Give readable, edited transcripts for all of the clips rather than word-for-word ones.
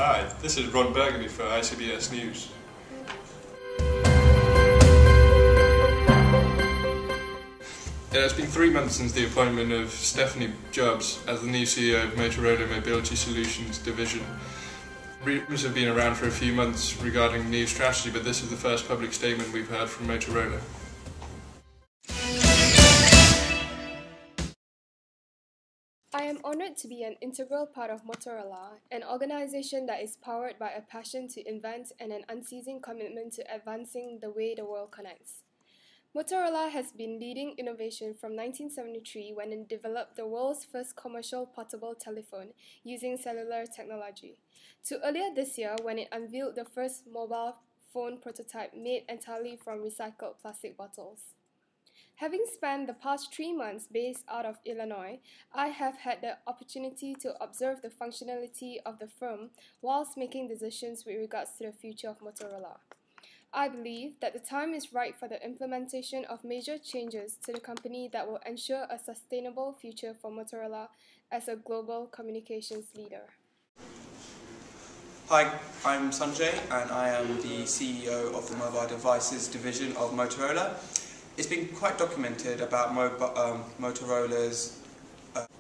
Hi, this is Ron Burgundy for ICBS News. It has been 3 months since the appointment of Stephanie Jubbs as the new CEO of Motorola Mobility Solutions Division. Rumours have been around for a few months regarding new strategy, but this is the first public statement we've heard from Motorola. I am honoured to be an integral part of Motorola, an organisation that is powered by a passion to invent and an unceasing commitment to advancing the way the world connects. Motorola has been leading innovation from 1973 when it developed the world's first commercial portable telephone using cellular technology, to earlier this year when it unveiled the first mobile phone prototype made entirely from recycled plastic bottles. Having spent the past 3 months based out of Illinois, I have had the opportunity to observe the functionality of the firm whilst making decisions with regards to the future of Motorola. I believe that the time is right for the implementation of major changes to the company that will ensure a sustainable future for Motorola as a global communications leader. Hi, I'm Sanjay and I am the CEO of the Mobile Devices Division of Motorola. It's been quite documented about Motorola's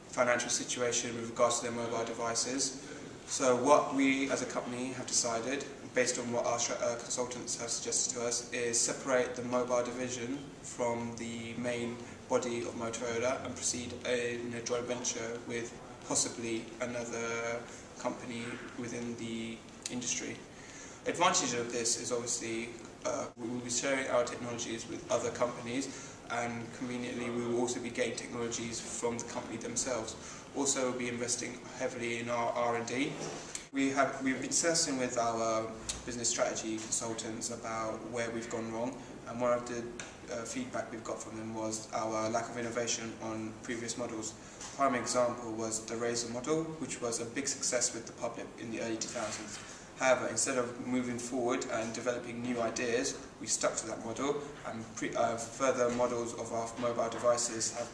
financial situation with regards to their mobile devices. So what we as a company have decided, based on what our consultants have suggested to us, is separate the mobile division from the main body of Motorola and proceed in a joint venture with possibly another company within the industry. Advantage of this is obviously we will be sharing our technologies with other companies, and conveniently we will also be getting technologies from the company themselves. Also we'll be investing heavily in our R&D. We've been discussing with our business strategy consultants about where we've gone wrong, and one of the feedback we've got from them was our lack of innovation on previous models. Prime example was the Razor model, which was a big success with the public in the early 2000s. However, instead of moving forward and developing new ideas, we stuck to that model, and further models of our mobile devices have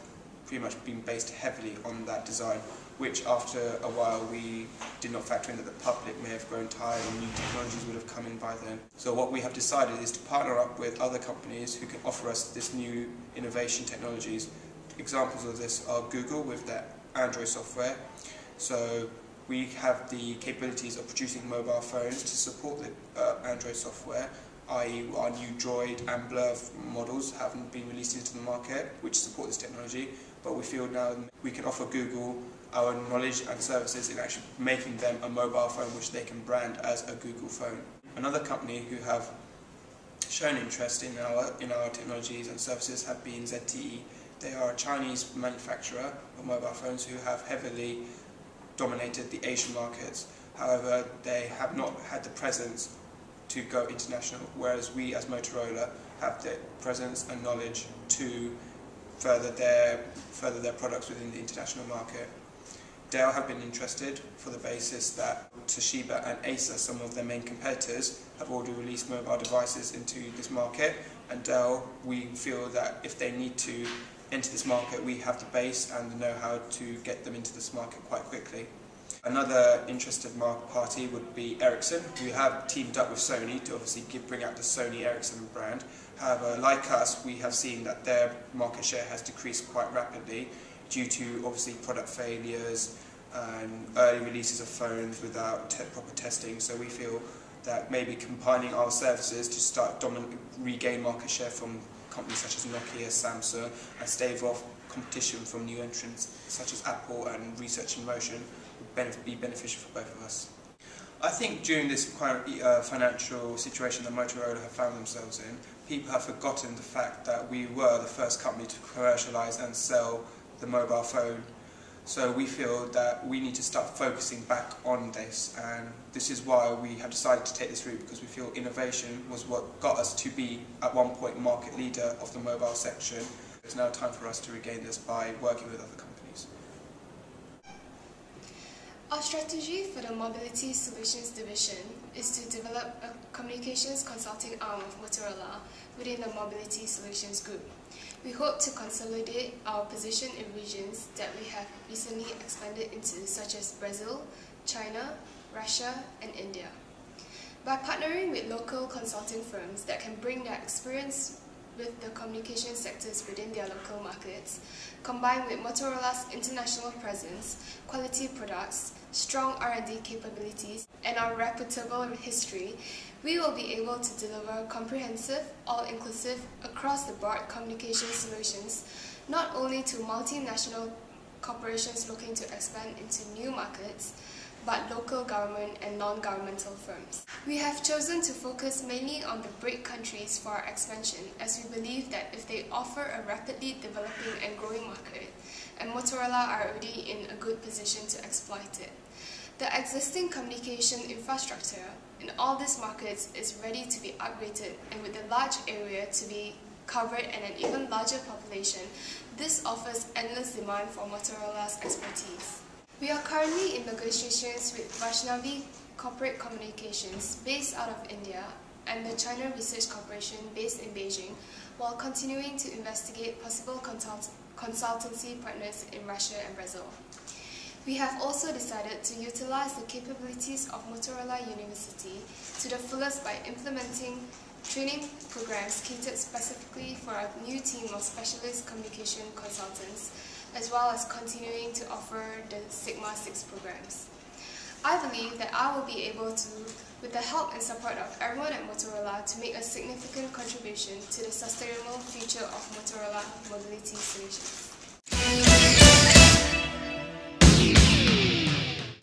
pretty much been based heavily on that design, which after a while we did not factor in that the public may have grown tired and new technologies would have come in by then. So what we have decided is to partner up with other companies who can offer us this new innovation technologies. Examples of this are Google with their Android software. So we have the capabilities of producing mobile phones to support the Android software, i.e. our new Droid and Blur models haven't been released into the market, which support this technology, but we feel now we can offer Google our knowledge and services in actually making them a mobile phone which they can brand as a Google phone. Another company who have shown interest in our technologies and services have been ZTE. They are a Chinese manufacturer of mobile phones who have heavily dominated the Asian markets. However, they have not had the presence to go international, whereas we as Motorola have the presence and knowledge to further their products within the international market. Dell have been interested for the basis that Toshiba and Acer, some of their main competitors, have already released mobile devices into this market, and Dell, we feel that if they need to enter this market, we have the base and the know-how to get them into this market quite quickly. Another interested party would be Ericsson, who have teamed up with Sony to obviously bring out the Sony Ericsson brand. However, like us, we have seen that their market share has decreased quite rapidly due to obviously product failures and early releases of phones without proper testing. So we feel that maybe combining our services to start regain market share from companies such as Nokia, Samsung, and stave off competition from new entrants such as Apple and Research in Motion would be beneficial for both of us. I think during this financial situation that Motorola have found themselves in, people have forgotten the fact that we were the first company to commercialise and sell the mobile phone. So we feel that we need to start focusing back on this, and this is why we have decided to take this route, because we feel innovation was what got us to be at one point market leader of the mobile section. It's now time for us to regain this by working with other companies. Our strategy for the Mobility Solutions Division is to develop a communications consulting arm of Motorola within the Mobility Solutions Group. We hope to consolidate our position in regions that we have recently expanded into, such as Brazil, China, Russia, and India. By partnering with local consulting firms that can bring their experience with the communication sectors within their local markets, combined with Motorola's international presence, quality products, strong R&D capabilities, and our reputable history, we will be able to deliver comprehensive, all-inclusive, across-the-board communication solutions, not only to multinational corporations looking to expand into new markets, but local government and non-governmental firms. We have chosen to focus mainly on the BRIC countries for our expansion, as we believe that if they offer a rapidly developing and growing market, and Motorola are already in a good position to exploit it. The existing communication infrastructure in all these markets is ready to be upgraded, and with a large area to be covered and an even larger population, this offers endless demand for Motorola's expertise. We are currently in negotiations with Vaishnavi Corporate Communications, based out of India, and the China Research Corporation, based in Beijing, while continuing to investigate possible consultancy partners in Russia and Brazil. We have also decided to utilize the capabilities of Motorola University to the fullest by implementing training programs catered specifically for our new team of specialist communication consultants, as well as continuing to offer the Sigma 6 programs. I believe that I will be able to, with the help and support of everyone at Motorola, to make a significant contribution to the sustainable future of Motorola Mobility Solutions.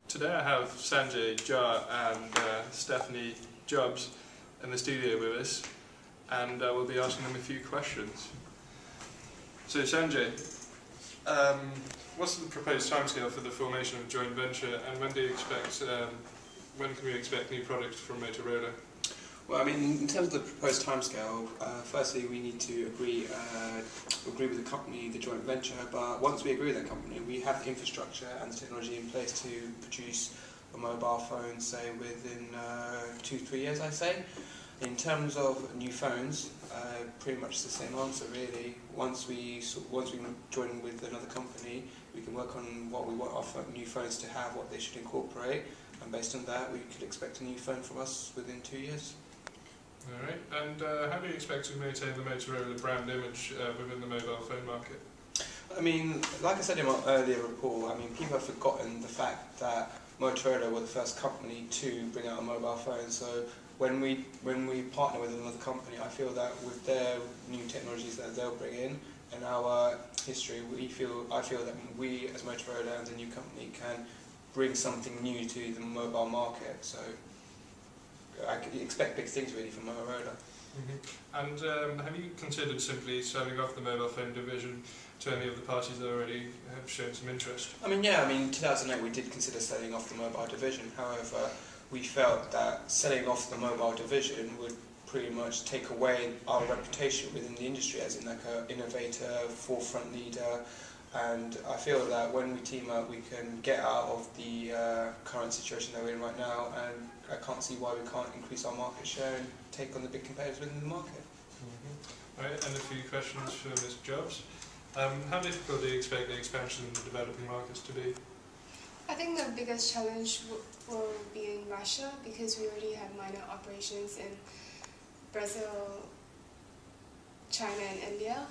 Today I have Sanjay Jha and Stephanie Jobs in the studio with us, and we'll be asking them a few questions. So Sanjay, what's the proposed timescale for the formation of a joint venture, and when do you expect? When can we expect new products from Motorola? Well, I mean, in terms of the proposed timescale, firstly we need to agree with the company, the joint venture. But once we agree with that company, we have the infrastructure and the technology in place to produce a mobile phone, say within 2-3 years, I say. In terms of new phones, pretty much the same answer really. Once we join with another company, we can work on what we want our new phones to have, what they should incorporate, and based on that, we could expect a new phone from us within 2 years. Alright, and how do you expect to maintain the Motorola brand image within the mobile phone market? I mean, like I said in my earlier report, I mean, people have forgotten the fact that Motorola were the first company to bring out a mobile phone. So when we partner with another company, I feel that with their new technologies that they'll bring in and our history, I feel that we as Motorola and the new company can bring something new to the mobile market. So I could expect big things really from Motorola. And have you considered simply selling off the mobile phone division to any of the parties that already have shown some interest? I mean, yeah, in 2008 we did consider selling off the mobile division. However, we felt that selling off the mobile division would pretty much take away our reputation within the industry as in like an innovator, forefront leader. And I feel that when we team up, we can get out of the current situation that we're in right now, and I can't see why we can't increase our market share and take on the big competitors within the market. Right, and a few questions for Ms. Jobs. How difficult do you expect the expansion in the developing markets to be? I think the biggest challenge will be in Russia, because we already have minor operations in Brazil, China and India.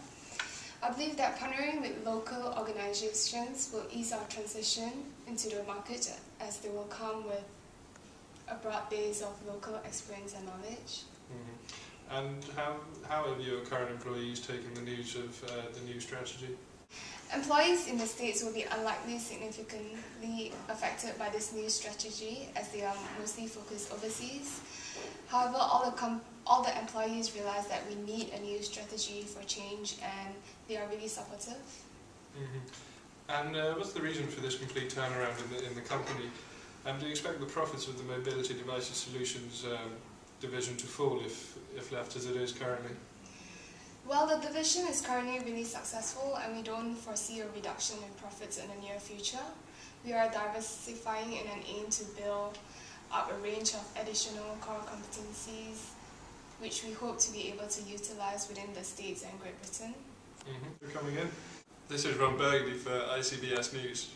I believe that partnering with local organizations will ease our transition into the market, as they will come with a broad base of local experience and knowledge. And how have your current employees taken the news of the new strategy? Employees in the States will be unlikely significantly affected by this new strategy, as they are mostly focused overseas. However, all the employees realize that we need a new strategy for change, and they are really supportive. And what's the reason for this complete turnaround in the company? And do you expect the profits of the Mobility Devices Solutions division to fall if left as it is currently? Well, the division is currently really successful, and we don't foresee a reduction in profits in the near future. We are diversifying in an aim to build up a range of additional core competencies, which we hope to be able to utilize within the States and Great Britain. For coming in. This is Ron Burgundy for ICBS News.